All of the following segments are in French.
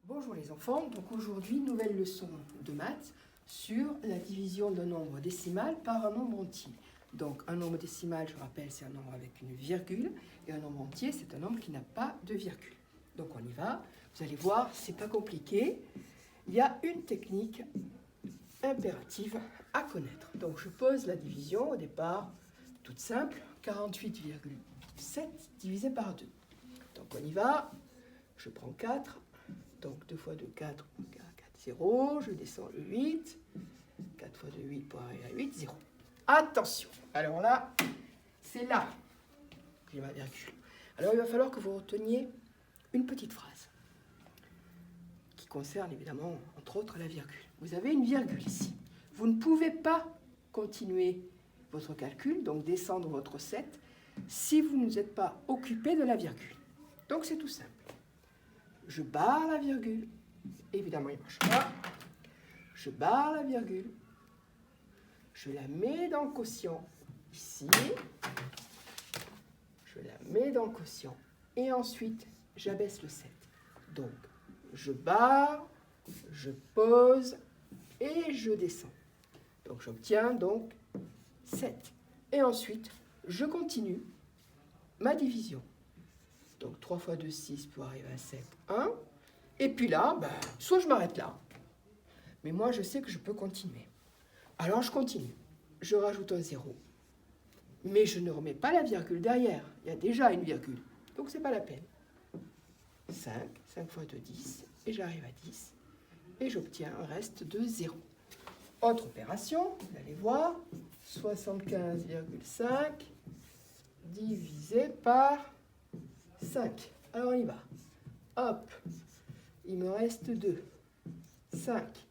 Bonjour les enfants, donc aujourd'hui nouvelle leçon de maths sur la division d'un nombre décimal par un nombre entier. Donc un nombre décimal, je rappelle, c'est un nombre avec une virgule et un nombre entier, c'est un nombre qui n'a pas de virgule. Donc on y va, vous allez voir, c'est pas compliqué. Il y a une technique impérative à connaître. Donc je pose la division au départ, toute simple, 48,7 divisé par 2. Donc on y va, je prends 4. Donc 2 fois 2, 4, 4, 0, je descends le 8, 4 fois 2, 8 pour arriver à 8, 0. Attention, alors là, c'est là que j'ai ma virgule. Alors il va falloir que vous reteniez une petite phrase qui concerne évidemment, entre autres, la virgule. Vous avez une virgule ici. Vous ne pouvez pas continuer votre calcul, donc descendre votre 7, si vous ne vous êtes pas occupé de la virgule. Donc c'est tout simple. Je barre la virgule. Évidemment, il ne marche pas. Je barre la virgule. Je la mets dans le quotient ici. Je la mets dans le quotient. Et ensuite, j'abaisse le 7. Donc, je barre, je pose et je descends. Donc, j'obtiens donc 7. Et ensuite, je continue ma division. Donc 3 fois 2, 6 pour arriver à 7, 1. Et puis là, soit je m'arrête là, mais moi je sais que je peux continuer. Alors je continue. Je rajoute un 0. Mais je ne remets pas la virgule derrière. Il y a déjà une virgule. Donc c'est pas la peine. 5, 5 fois 2, 10. Et j'arrive à 10. Et j'obtiens un reste de 0. Autre opération, vous allez voir. 75,5 divisé par 5. Alors on y va. Hop, il me reste 2. 5.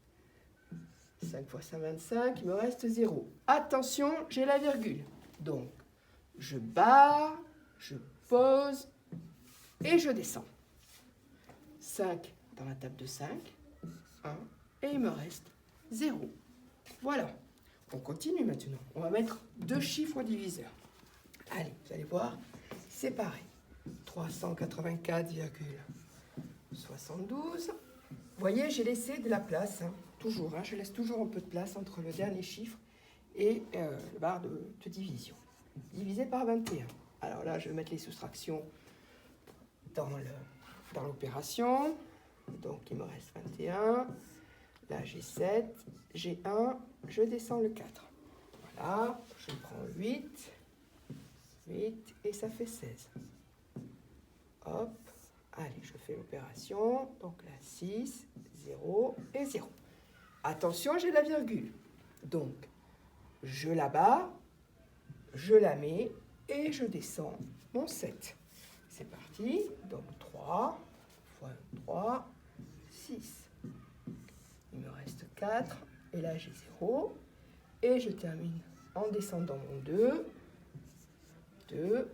5 fois 5, 25, il me reste 0. Attention, j'ai la virgule. Donc, je barre, je pose et je descends. 5 dans la table de 5. 1. Et il me reste 0. Voilà. On continue maintenant. On va mettre deux chiffres au diviseur. Allez, vous allez voir, c'est pareil. 384,72. Vous voyez, j'ai laissé de la place, toujours. Je laisse toujours un peu de place entre le dernier chiffre et le barre de division. Divisé par 21. Alors là, je vais mettre les soustractions dans l'opération. Donc, il me reste 21. Là, j'ai 7. J'ai 1. Je descends le 4. Voilà, je prends 8. 8 et ça fait 16. Hop, allez, je fais l'opération. Donc là, 6, 0 et 0. Attention, j'ai la virgule. Donc, je la barre, je la mets et je descends mon 7. C'est parti. Donc 3 fois 3, 6. Il me reste 4 et là j'ai 0. Et je termine en descendant mon 2. 2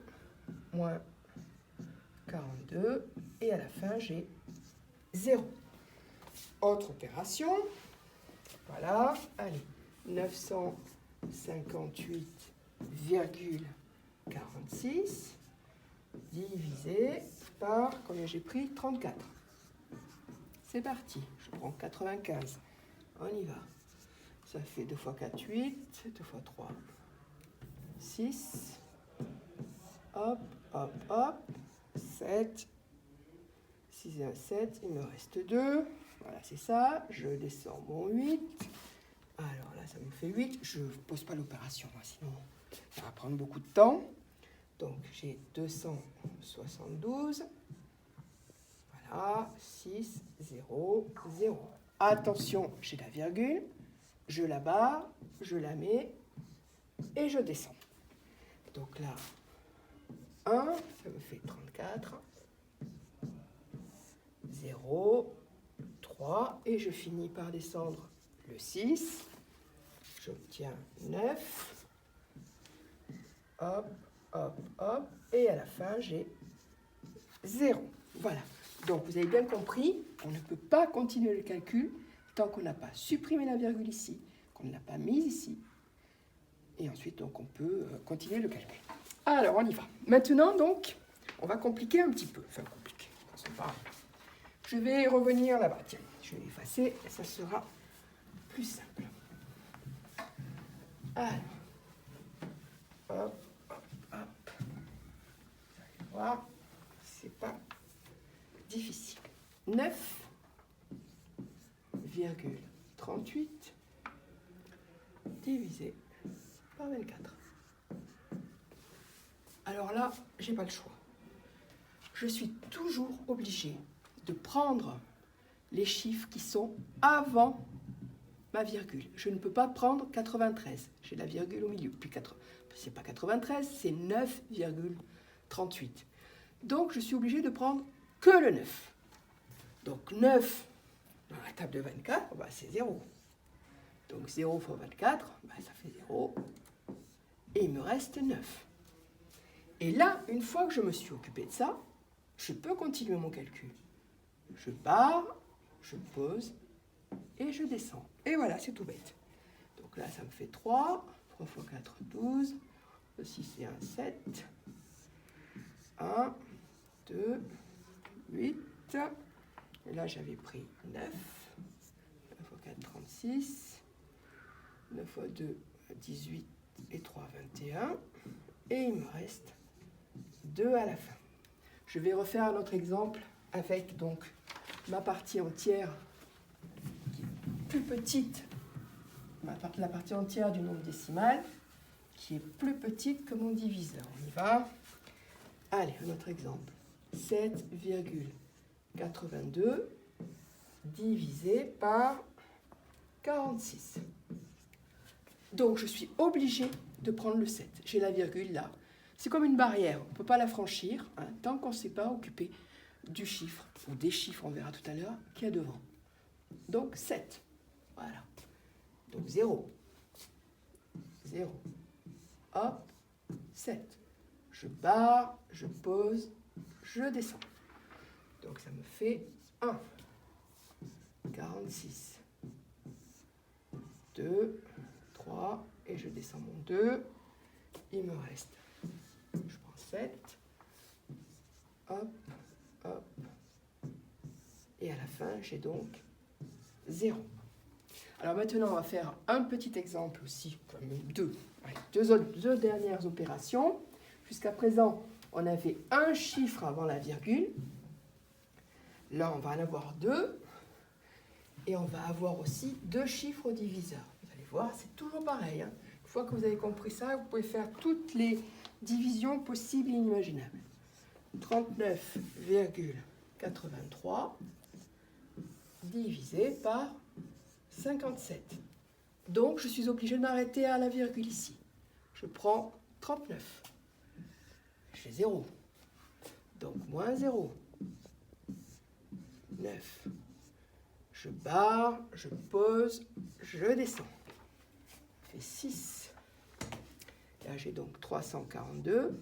moins 42 et à la fin j'ai 0. Autre opération, voilà, allez, 958,46 divisé par, combien j'ai pris, 34. C'est parti, je prends 95, on y va. Ça fait 2 fois 4, 8, 2 fois 3, 6, hop, hop, hop, 7, 6 et 1, 7, il me reste 2, voilà c'est ça, je descends mon 8, alors là ça me fait 8, je ne pose pas l'opération, sinon ça va prendre beaucoup de temps, donc j'ai 272, voilà, 6, 0, 0. Attention, j'ai la virgule, je la barre, je la mets et je descends. Donc là, 1, ça me fait 34, 0, 3, et je finis par descendre le 6, j'obtiens 9, hop, hop, hop, et à la fin j'ai 0. Voilà, donc vous avez bien compris, on ne peut pas continuer le calcul tant qu'on n'a pas supprimé la virgule ici, qu'on ne l'a pas mise ici, et ensuite donc on peut continuer le calcul. Alors on y va. Maintenant donc, on va compliquer un petit peu, enfin compliquer, c'est pas grave. Je vais revenir là-bas. Tiens, je vais effacer, ça sera plus simple. Alors, hop, hop, hop. Vous allez voir, c'est pas difficile. 9,38 divisé par 24. Alors là, j'ai pas le choix. Je suis toujours obligée de prendre les chiffres qui sont avant ma virgule. Je ne peux pas prendre 93. J'ai la virgule au milieu. Puis c'est pas 93, c'est 9,38. Donc, je suis obligée de prendre que le 9. Donc, 9 dans la table de 24, bah, c'est 0. Donc, 0 fois 24, bah, ça fait 0. Et il me reste 9. Et là, une fois que je me suis occupée de ça, je peux continuer mon calcul. Je pars, je pose et je descends. Et voilà, c'est tout bête. Donc là, ça me fait 3. 3 fois 4, 12. Le 6 et 1, 7. 1, 2, 8. Et là, j'avais pris 9. 9 fois 4, 36. 9 fois 2, 18. Et 3, 21. Et il me reste 2 à la fin. Je vais refaire un autre exemple avec donc ma partie entière qui est plus petite, la partie entière du nombre décimal qui est plus petite que mon diviseur. On y va. Allez, un autre exemple. 7,82 divisé par 46. Donc, je suis obligée de prendre le 7. J'ai la virgule là. C'est comme une barrière, on ne peut pas la franchir tant qu'on ne s'est pas occupé du chiffre, ou des chiffres, on verra tout à l'heure, qu'il y a devant. Donc 7. Voilà. Donc 0. 0. Hop, 7. Je barre, je pose, je descends. Donc ça me fait 1. 46. 2, 3, et je descends mon 2. Il me reste, je prends 7. Hop, hop. Et à la fin, j'ai donc 0. Alors maintenant, on va faire un petit exemple aussi, deux dernières opérations. Jusqu'à présent, on avait un chiffre avant la virgule. Là, on va en avoir 2. Et on va avoir aussi 2 chiffres au diviseur. Vous allez voir, c'est toujours pareil. Une fois que vous avez compris ça, vous pouvez faire toutes les divisions possibles et inimaginables. 39,83 divisé par 57. Donc, je suis obligée de m'arrêter à la virgule ici. Je prends 39. Je fais 0. Donc, moins 0. 9. Je barre, je pose, je descends. Ça fait 6. Là, j'ai donc 342.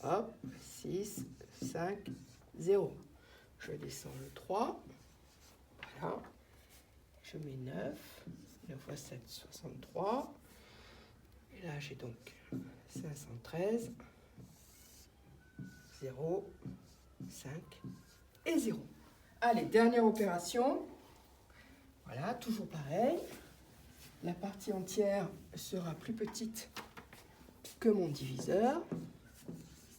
Hop, 6, 5, 0. Je descends le 3. Voilà. Je mets 9. 9 fois 7, 63. Et là, j'ai donc 513. 0, 5 et 0. Allez, dernière opération. Voilà, toujours pareil. La partie entière sera plus petite que mon diviseur.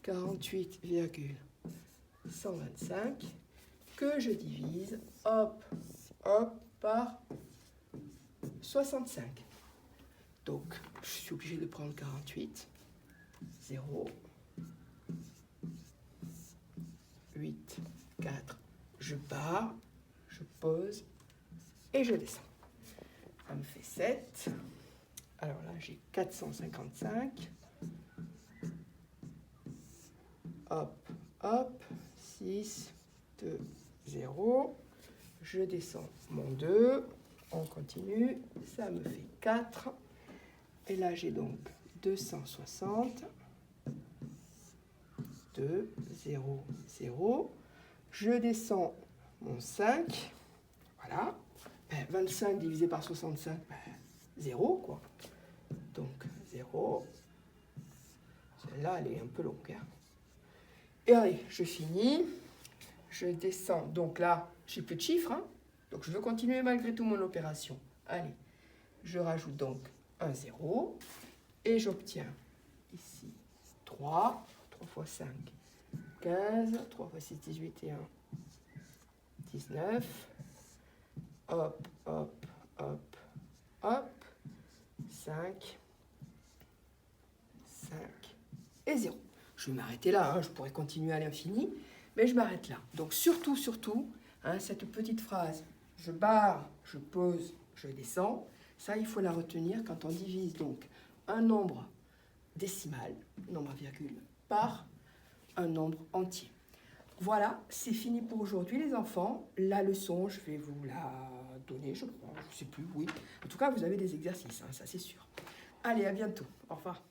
48,125 que je divise, hop, hop, par 65. Donc, je suis obligée de prendre 48. 0, 8, 4. Je barre, je pose et je descends. Ça me fait 7. Alors là, j'ai 455. Hop, hop, 6, 2, 0. Je descends mon 2. On continue. Ça me fait 4. Et là, j'ai donc 260. 2, 0, 0. Je descends mon 5. Voilà. 25 divisé par 65, 0, quoi. Donc, 0. Celle-là, elle est un peu longue. Hein. Et allez, je finis. je descends. Donc là, j'ai plus de chiffres, hein, donc je veux continuer malgré tout mon opération. Allez, je rajoute donc un 0 et j'obtiens ici 3, 3 fois 5, 15, 3 fois 6, 18 et 1, 19, hop, hop, hop, hop, 5, 5 et 0. Je vais m'arrêter là, hein, je pourrais continuer à l'infini, mais je m'arrête là. Donc surtout, hein, cette petite phrase, je barre, je pose, je descends, ça il faut la retenir quand on divise donc un nombre décimal, nombre à virgule, par un nombre entier. Voilà, c'est fini pour aujourd'hui les enfants. La leçon, je vais vous la donner, je crois, je ne sais plus, oui. En tout cas, vous avez des exercices, hein, ça c'est sûr. Allez, à bientôt. Au revoir.